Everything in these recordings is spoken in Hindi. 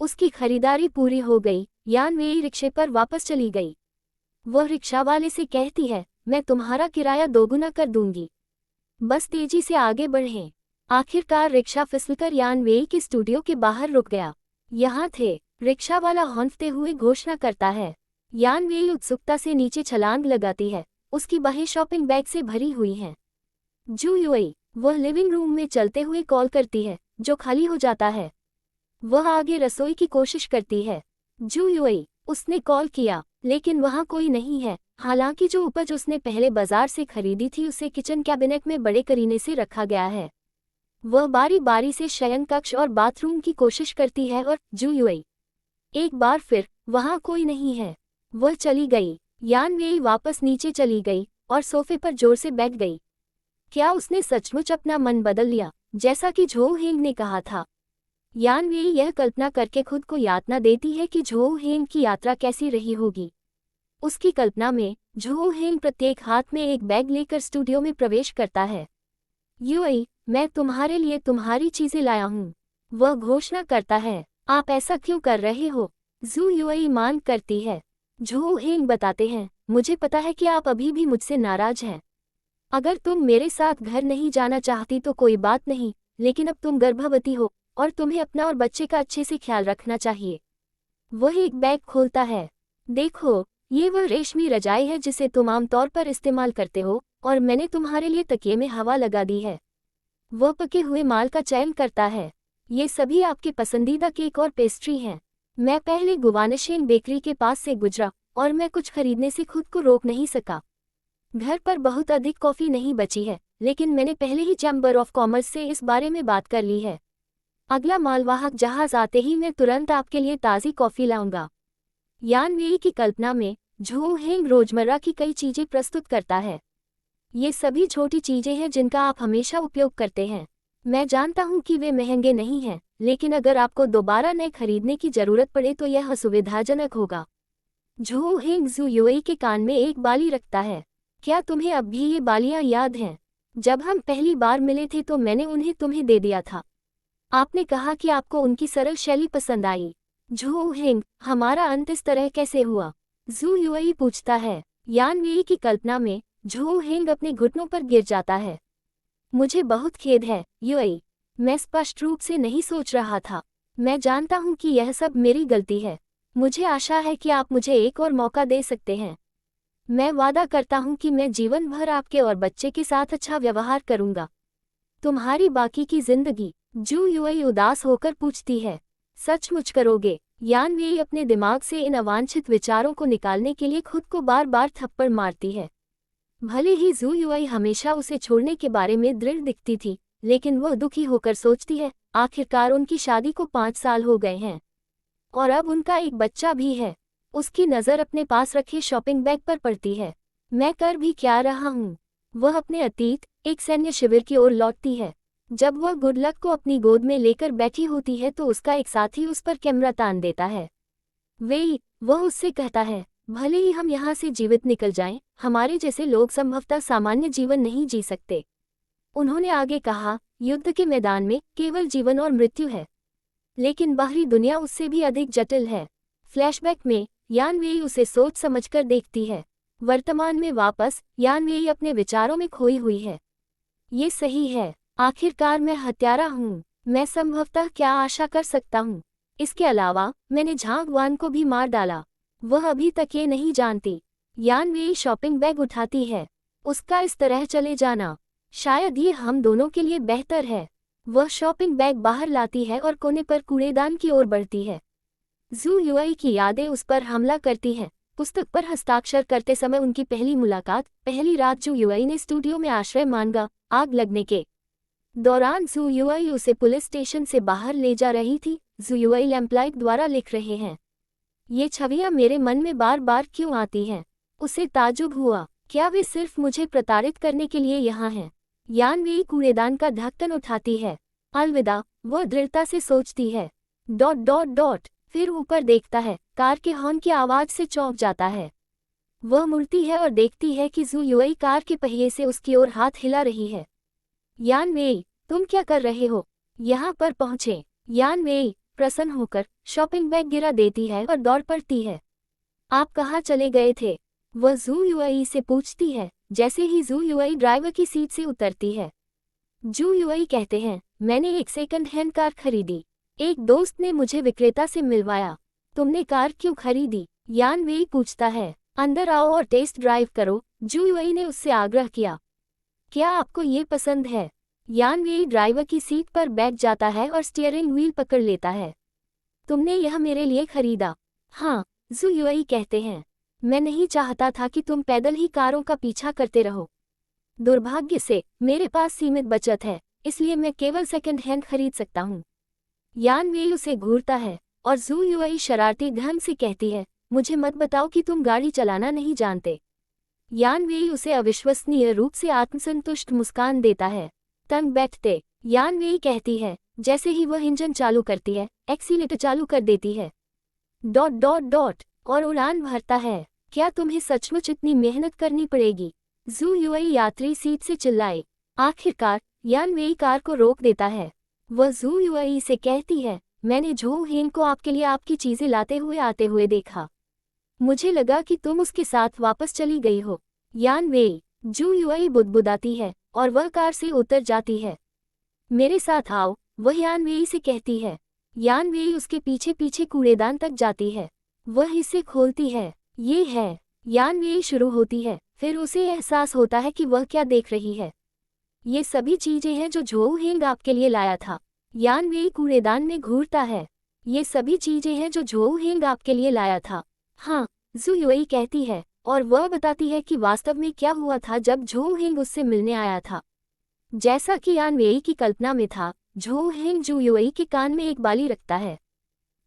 उसकी खरीदारी पूरी हो गई। यान वेई रिक्शे पर वापस चली गई। वह रिक्शा वाले से कहती है, मैं तुम्हारा किराया दोगुना कर दूंगी, बस तेजी से आगे बढ़ें। आखिरकार रिक्शा फिसलकर यान वेई के स्टूडियो के बाहर रुक गया। यहाँ थे। रिक्शा वाला हौंफते हुए घोषणा करता है। यान वेई उत्सुकता से नीचे छलांग लगाती है। उसकी बाहें शॉपिंग बैग से भरी हुई हैं। जू युई, वह लिविंग रूम में चलते हुए कॉल करती है, जो खाली हो जाता है। वह आगे रसोई की कोशिश करती है। जू युई, उसने कॉल किया, लेकिन वहाँ कोई नहीं है। हालांकि जो उपज उसने पहले बाजार से खरीदी थी उसे किचन कैबिनेट में बड़े करीने से रखा गया है। वह बारी बारी से शयन कक्ष और बाथरूम की कोशिश करती है और जू युई, एक बार फिर वहाँ कोई नहीं है। वह चली गई। यान वेई वापस नीचे चली गई और सोफे पर जोर से बैठ गई। क्या उसने सचमुच अपना मन बदल लिया, जैसा कि झो हेंग ने कहा था? यान वेई यह कल्पना करके खुद को यातना देती है कि झो हेंग की यात्रा कैसी रही होगी। उसकी कल्पना में झो हेंग प्रत्येक हाथ में एक बैग लेकर स्टूडियो में प्रवेश करता है। युई, मैं तुम्हारे लिए तुम्हारी चीजें लाया हूँ, वह घोषणा करता है। आप ऐसा क्यों कर रहे हो? जू युई मान करती है। झो हेंग बताते हैं, मुझे पता है कि आप अभी भी मुझसे नाराज हैं। अगर तुम मेरे साथ घर नहीं जाना चाहती तो कोई बात नहीं, लेकिन अब तुम गर्भवती हो और तुम्हें अपना और बच्चे का अच्छे से ख्याल रखना चाहिए। वह एक बैग खोलता है। देखो, ये वह रेशमी रजाई है जिसे तुम आमतौर पर इस्तेमाल करते हो, और मैंने तुम्हारे लिए तकिए में हवा लगा दी है। वह पके हुए माल का चयन करता है। ये सभी आपके पसंदीदा केक और पेस्ट्री हैं। मैं पहले गुवानशेन बेकरी के पास से गुजरा और मैं कुछ खरीदने से खुद को रोक नहीं सका। घर पर बहुत अधिक कॉफ़ी नहीं बची है, लेकिन मैंने पहले ही चैम्बर ऑफ कॉमर्स से इस बारे में बात कर ली है। अगला मालवाहक जहाज आते ही मैं तुरंत आपके लिए ताज़ी कॉफ़ी लाऊंगा। यान वेई की कल्पना में झो हेंग रोजमर्रा की कई चीज़ें प्रस्तुत करता है। ये सभी छोटी चीज़ें हैं जिनका आप हमेशा उपयोग करते हैं। मैं जानता हूँ कि वे महंगे नहीं हैं, लेकिन अगर आपको दोबारा नए खरीदने की ज़रूरत पड़े तो यह असुविधाजनक होगा। झो हेंग जू युई के कान में एक बाली रखता है। क्या तुम्हें अब भी ये बालियां याद हैं? जब हम पहली बार मिले थे तो मैंने उन्हें तुम्हें दे दिया था। आपने कहा कि आपको उनकी सरल शैली पसंद आई। झो हेंग, हमारा अंत इस तरह कैसे हुआ? जू युई पूछता है। यान वेई की कल्पना में झो हेंग अपने घुटनों पर गिर जाता है। मुझे बहुत खेद है, युई। मैं स्पष्ट रूप से नहीं सोच रहा था। मैं जानता हूँ कि यह सब मेरी गलती है। मुझे आशा है कि आप मुझे एक और मौका दे सकते हैं। मैं वादा करता हूँ कि मैं जीवन भर आपके और बच्चे के साथ अच्छा व्यवहार करूँगा। तुम्हारी बाकी की जिंदगी। जू युई उदास होकर पूछती है, सचमुच करोगे? यान वेई अपने दिमाग से इन अवांछित विचारों को निकालने के लिए खुद को बार बार थप्पड़ मारती है। भले ही जू युई हमेशा उसे छोड़ने के बारे में दृढ़ दिखती थी, लेकिन वह दुखी होकर सोचती है, आखिरकार उनकी शादी को 5 साल हो गए हैं और अब उनका एक बच्चा भी है। उसकी नज़र अपने पास रखे शॉपिंग बैग पर पड़ती है। मैं कर भी क्या रहा हूँ? वह अपने अतीत, एक सैन्य शिविर की ओर लौटती है। जब वह गुडलक को अपनी गोद में लेकर बैठी होती है तो उसका एक साथी उस पर कैमरा तान देता है। वह उससे कहता है, भले ही हम यहाँ से जीवित निकल जाएं, हमारे जैसे लोग संभवतः सामान्य जीवन नहीं जी सकते। उन्होंने आगे कहा, युद्ध के मैदान में केवल जीवन और मृत्यु है, लेकिन बाहरी दुनिया उससे भी अधिक जटिल है। फ्लैशबैक में यान वेई उसे सोच समझकर देखती है। वर्तमान में वापस यान वेई अपने विचारों में खोई हुई है। ये सही है, आखिरकार मैं हत्यारा हूँ। मैं संभवतः क्या आशा कर सकता हूँ? इसके अलावा मैंने झांग वान को भी मार डाला। वह अभी तक ये नहीं जानती। यान वेई शॉपिंग बैग उठाती है। उसका इस तरह चले जाना, शायद ये हम दोनों के लिए बेहतर है। वह शॉपिंग बैग बाहर लाती है और कोने पर कूड़ेदान की ओर बढ़ती है। जू युई की यादें उस पर हमला करती हैं। पुस्तक पर हस्ताक्षर करते समय उनकी पहली मुलाकात, पहली रात जू युई ने स्टूडियो में आश्रय मांगा। आग लगने के दौरान जू युई उसे पुलिस स्टेशन से बाहर ले जा रही थी। जू युई लैम्पलाइट द्वारा लिख रहे हैं, ये छवियां मेरे मन में बार बार क्यों आती हैं? उसे ताजुब हुआ, क्या वे सिर्फ मुझे प्रताड़ित करने के लिए यहाँ हैं? यान वेई कूड़ेदान का ढक्कन उठाती है। अलविदा, वह दृढ़ता से सोचती है। ... फिर ऊपर देखता है। कार के हॉर्न की आवाज से चौंक जाता है। वह मुड़ती है और देखती है कि जू युई कार के पहिए से उसकी ओर हाथ हिला रही है। यान वेई, तुम क्या कर रहे हो? यहाँ पर पहुँचे। यान वेई, प्रसन्न होकर शॉपिंग बैग गिरा देती है और दौड़ पड़ती है। आप कहाँ चले गए थे? वह जू युई से पूछती है, जैसे ही जू युई ड्राइवर की सीट से उतरती है। जू युई कहते हैं, मैंने एक सेकंड हैंड कार खरीदी। एक दोस्त ने मुझे विक्रेता से मिलवाया। तुमने कार क्यों खरीदी? यान वेई पूछता है। अंदर आओ और टेस्ट ड्राइव करो, जू युई ने उससे आग्रह किया। क्या आपको ये पसंद है? यान वेई ड्राइवर की सीट पर बैठ जाता है और स्टीयरिंग व्हील पकड़ लेता है। तुमने यह मेरे लिए खरीदा? हाँ, जू युई कहते हैं। मैं नहीं चाहता था कि तुम पैदल ही कारों का पीछा करते रहो। दुर्भाग्य से मेरे पास सीमित बचत है, इसलिए मैं केवल सेकंड हैंड खरीद सकता हूँ। यान वेई उसे घूरता है और जू युई शरारती ढंग से कहती है, मुझे मत बताओ कि तुम गाड़ी चलाना नहीं जानते। यान वेई उसे अविश्वसनीय रूप से आत्मसंतुष्ट मुस्कान देता है। तंग बैठते यान वेई कहती है, जैसे ही वह इंजन चालू करती है, एक्सीलेटर चालू कर देती है। डॉट डॉट डॉट और उड़ान भरता है। क्या तुम्हें सचमुच इतनी मेहनत करनी पड़ेगी? जू युई यात्री सीट से चिल्लाए। आखिरकार यान वेई कार को रोक देता है। वह जू युई से कहती है, मैंने झो हेंग को आपके लिए आपकी चीजें आते हुए देखा। मुझे लगा कि तुम उसके साथ वापस चली गई हो। यान वेई जू युई बुदबुदाती है और वह कार से उतर जाती है। मेरे साथ आओ, वह यान वेई से कहती है। यान वेई उसके पीछे पीछे कूड़ेदान तक जाती है। वह इसे खोलती है। ये है। यान वेई शुरू होती है, फिर उसे एहसास होता है कि वह क्या देख रही है। ये सभी चीजें हैं जो झो हेंग आपके लिए लाया था। यान वेई कूड़ेदान में घूरता है। ये सभी चीजें हैं जो झो हेंग आपके लिए लाया था। हाँ, जू युई कहती है और वह बताती है कि वास्तव में क्या हुआ था जब झो हेंग उससे मिलने आया था। जैसा कि यान वेई की कल्पना में था, झो हेंग जू युई के कान में एक बाली रखता है।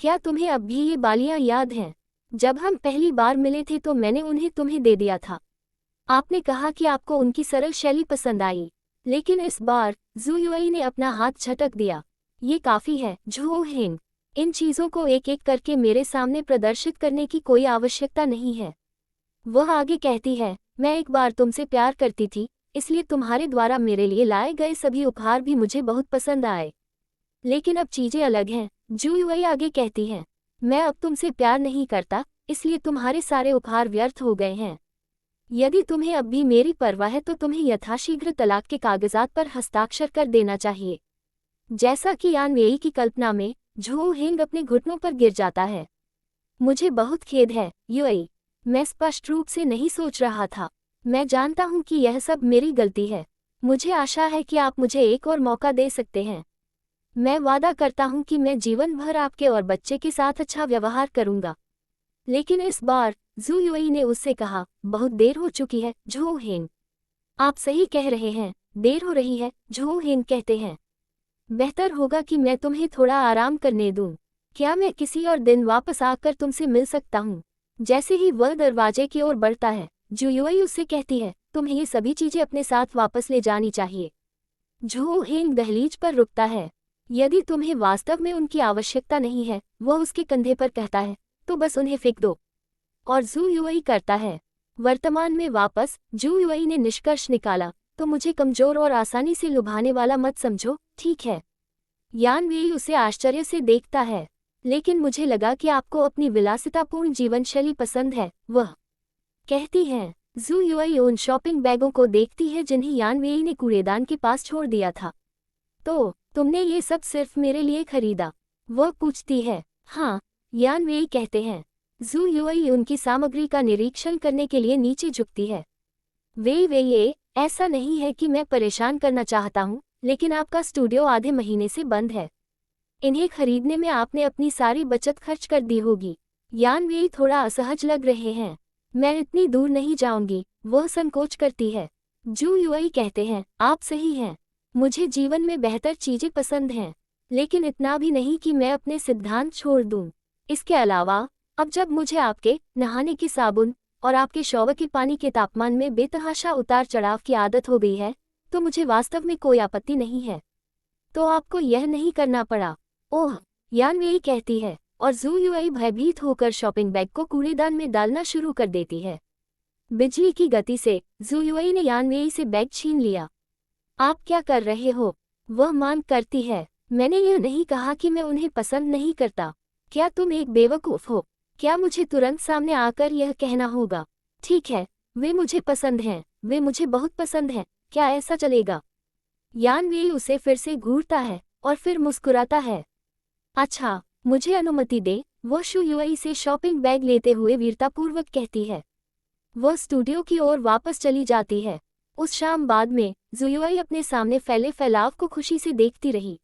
क्या तुम्हें अब भी ये बालियां याद हैं? जब हम पहली बार मिले थे तो मैंने उन्हें तुम्हें दे दिया था। आपने कहा कि आपको उनकी सरल शैली पसंद आई, लेकिन इस बार जू युई ने अपना हाथ झटक दिया। ये काफी है, झो हेंग। इन चीजों को एक एक करके मेरे सामने प्रदर्शित करने की कोई आवश्यकता नहीं है। वह आगे कहती है, मैं एक बार तुमसे प्यार करती थी, इसलिए तुम्हारे द्वारा मेरे लिए लाए गए सभी उपहार भी मुझे बहुत पसंद आए। लेकिन अब चीजें अलग हैं। जू युई आगे कहती है, मैं अब तुमसे प्यार नहीं करता, इसलिए तुम्हारे सारे उपहार व्यर्थ हो गए हैं। यदि तुम्हें अब भी मेरी परवाह है तो तुम्हें यथाशीघ्र तलाक के कागजात पर हस्ताक्षर कर देना चाहिए। जैसा कि यान वेई की कल्पना में, झो हेंग अपने घुटनों पर गिर जाता है। मुझे बहुत खेद है, युई। मैं स्पष्ट रूप से नहीं सोच रहा था। मैं जानता हूं कि यह सब मेरी गलती है। मुझे आशा है कि आप मुझे एक और मौका दे सकते हैं। मैं वादा करता हूं कि मैं जीवन भर आपके और बच्चे के साथ अच्छा व्यवहार करूंगा। लेकिन इस बार जू युई ने उससे कहा, बहुत देर हो चुकी है, झो हेंग। आप सही कह रहे हैं, देर हो रही है, झो हेंग कहते हैं। बेहतर होगा कि मैं तुम्हें थोड़ा आराम करने दूं। क्या मैं किसी और दिन वापस आकर तुमसे मिल सकता हूं? जैसे ही वह दरवाजे की ओर बढ़ता है, जू युई उससे कहती है, तुम्हें ये सभी चीजें अपने साथ वापस ले जानी चाहिए। झो हेंग दहलीज पर रुकता है। यदि तुम्हें वास्तव में उनकी आवश्यकता नहीं है, वह उसके कंधे पर कहता है, तो बस उन्हें फेंक दो। और जू युई करता है। वर्तमान में वापस जू युई ने निष्कर्ष निकाला, तो मुझे कमजोर और आसानी से लुभाने वाला मत समझो, ठीक है? यान वेई उसे आश्चर्य से देखता है। लेकिन मुझे लगा कि आपको अपनी विलासितापूर्ण जीवनशैली पसंद है, वह कहती है। जू युई उन शॉपिंग बैगों को देखती है जिन्हें यान वेई ने कूड़ेदान के पास छोड़ दिया था। तो तुमने ये सब सिर्फ मेरे लिए खरीदा? वह पूछती है। हाँ, यान वेई कहते हैं। जू युई उनकी सामग्री का निरीक्षण करने के लिए नीचे झुकती है। वे ऐसा नहीं है कि मैं परेशान करना चाहता हूँ, लेकिन आपका स्टूडियो आधे महीने से बंद है। इन्हें खरीदने में आपने अपनी सारी बचत खर्च कर दी होगी। यान वेई थोड़ा असहज लग रहे हैं। मैं इतनी दूर नहीं जाऊंगी, वह संकोच करती है। जू युई कहते हैं, आप सही हैं। मुझे जीवन में बेहतर चीजें पसंद हैं, लेकिन इतना भी नहीं कि मैं अपने सिद्धांत छोड़ दूं। इसके अलावा अब जब मुझे आपके नहाने की साबुन और आपके शॉवर के पानी के तापमान में बेतहाशा उतार चढ़ाव की आदत हो गई है, तो मुझे वास्तव में कोई आपत्ति नहीं है। तो आपको यह नहीं करना पड़ा। ओह, यान वेई कहती है, और जू युई भयभीत होकर शॉपिंग बैग को कूड़ेदान में डालना शुरू कर देती है। बिजली की गति से जू युई ने यान वेई से बैग छीन लिया। आप क्या कर रहे हो? वह मांग करती है। मैंने यह नहीं कहा कि मैं उन्हें पसंद नहीं करता। क्या तुम एक बेवकूफ़ हो? क्या मुझे तुरंत सामने आकर यह कहना होगा? ठीक है, वे मुझे पसंद हैं, वे मुझे बहुत पसंद हैं, क्या ऐसा चलेगा? यान वेई उसे फिर से घूरता है और फिर मुस्कुराता है। अच्छा, मुझे अनुमति दे, वह शू युई से शॉपिंग बैग लेते हुए वीरतापूर्वक कहती है। वह स्टूडियो की ओर वापस चली जाती है। उस शाम बाद में जुयुई अपने सामने फैले फैलाव को खुशी से देखती रही।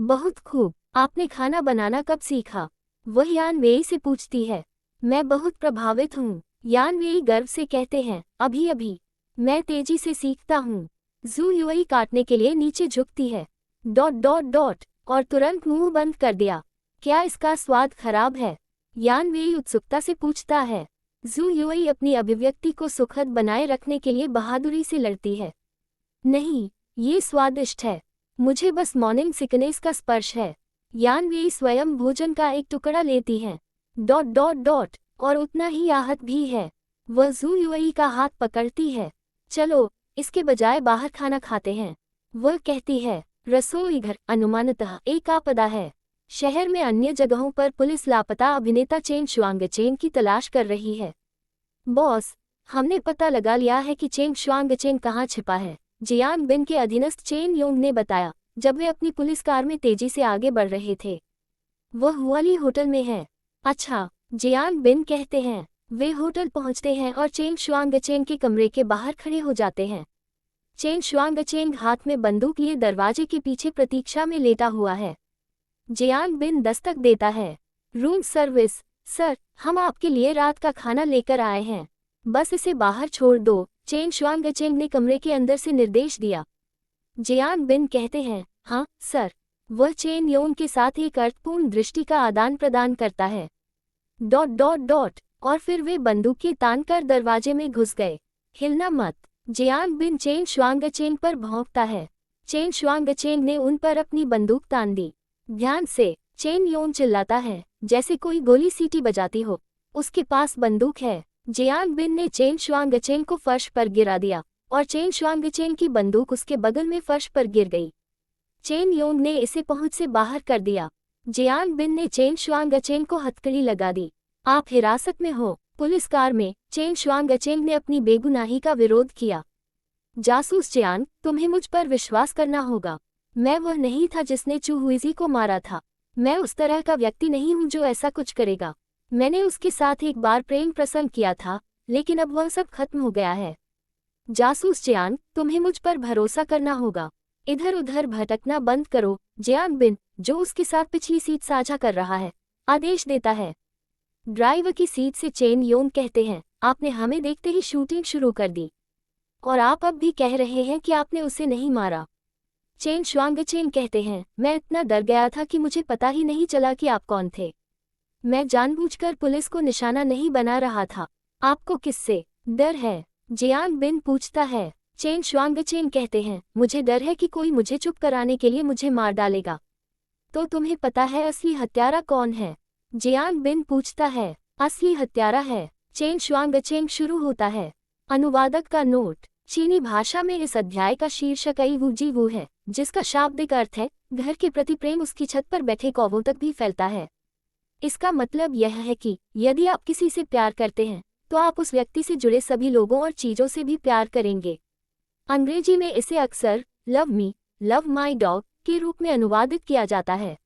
बहुत खूब, आपने खाना बनाना कब सीखा? वह यान वेई से पूछती है। मैं बहुत प्रभावित हूँ, यान वेई गर्व से कहते हैं, अभी अभी। मैं तेजी से सीखता हूँ। जू युई काटने के लिए नीचे झुकती है। डॉट डॉट डॉट, और तुरंत मुंह बंद कर दिया। क्या इसका स्वाद खराब है? यान वेई उत्सुकता से पूछता है। जू युई अपनी अभिव्यक्ति को सुखद बनाए रखने के लिए बहादुरी से लड़ती है। नहीं, ये स्वादिष्ट है। मुझे बस मॉर्निंग सिकनेस का स्पर्श है। यान वेई स्वयं भोजन का एक टुकड़ा लेती हैं। डॉट डॉट डॉट, और उतना ही आहत भी है। वह जू युई का हाथ पकड़ती है। चलो, इसके बजाय बाहर खाना खाते हैं। वह कहती है। रसोई घर अनुमानतः एक आपदा है। शहर में अन्य जगहों पर पुलिस लापता अभिनेता चेन शुआंगचेन की तलाश कर रही है। बॉस, हमने पता लगा लिया है कि चेन शुआंगचेन कहाँ छिपा है, जियांग बिन के अधीनस्थ चेन योंग ने बताया, जब वे अपनी पुलिस कार में तेजी से आगे बढ़ रहे थे। वह हुआली होटल में है। अच्छा, जियांग बिन कहते हैं। वे होटल पहुंचते हैं और चेन शुआंगचेन के कमरे के बाहर खड़े हो जाते हैं। चेन शुआंगचेन हाथ में बंदूक लिए दरवाजे के पीछे प्रतीक्षा में लेटा हुआ है। जियांग बिन दस्तक देता है। रूम सर्विस, सर, हम आपके लिए रात का खाना लेकर आए हैं। बस इसे बाहर छोड़ दो, चेन शुआंगचेन ने कमरे के अंदर से निर्देश दिया। जियांग बिन कहते हैं, हाँ, सर। वह चेन योंग के साथ एक अर्थपूर्ण दृष्टि का आदान प्रदान करता है। डॉट डॉट डॉट, और फिर वे बंदूकें तानकर दरवाजे में घुस गए। हिलना मत। जियांग बिन चेन शुआंगचेन पर भौंकता है। चेन शुआंगचेन ने उन पर अपनी बंदूक तान दी। ध्यान से, चेन योंग चिल्लाता है, जैसे कोई गोली सीटी बजाती हो। उसके पास बंदूक है। जियांग बिन ने चेन शुआंगचेन को फर्श पर गिरा दिया, और चेन शुआंगचेन की बंदूक उसके बगल में फर्श पर गिर गई। चेन योंग ने इसे पहुंच से बाहर कर दिया। जियांग बिन ने चेन शुआंगचेन को हथकड़ी लगा दी। आप हिरासत में हो। पुलिस कार में चेन शुआंगचेन ने अपनी बेगुनाही का विरोध किया। जासूस जियांग, तुम्हें मुझ पर विश्वास करना होगा। मैं वह नहीं था जिसने चू हुईजी को मारा था। मैं उस तरह का व्यक्ति नहीं हूं जो ऐसा कुछ करेगा। मैंने उसके साथ एक बार प्रेम प्रसंग किया था, लेकिन अब वह सब खत्म हो गया है। जासूस जियांग, तुम्हें मुझ पर भरोसा करना होगा। इधर उधर भटकना बंद करो। जियांग बिन, जो उसके साथ पिछली सीट साझा कर रहा है, आदेश देता है। ड्राइवर की सीट से चेन योंग कहते हैं, आपने हमें देखते ही शूटिंग शुरू कर दी, और आप अब भी कह रहे हैं कि आपने उसे नहीं मारा। चेन शुआंगचेन कहते हैं, मैं इतना डर गया था कि मुझे पता ही नहीं चला कि आप कौन थे। मैं जानबूझकर पुलिस को निशाना नहीं बना रहा था। आपको किससे डर है? जियांग बिन पूछता है। चेन शुआंगचेन कहते हैं, मुझे डर है कि कोई मुझे चुप कराने के लिए मुझे मार डालेगा। तो तुम्हें पता है असली हत्यारा कौन है? जियांग बिन पूछता है। असली हत्यारा है। चेन शुआंगचेन शुरू होता है। अनुवादक का नोट, चीनी भाषा में इस अध्याय का शीर्षक आई वू जी वू है, जिसका शाब्दिक अर्थ है, घर के प्रति प्रेम उसकी छत पर बैठे कौवों तक भी फैलता है। इसका मतलब यह है कि यदि आप किसी से प्यार करते हैं, तो आप उस व्यक्ति से जुड़े सभी लोगों और चीज़ों से भी प्यार करेंगे। अंग्रेजी में इसे अक्सर love me, love my dog के रूप में अनुवादित किया जाता है।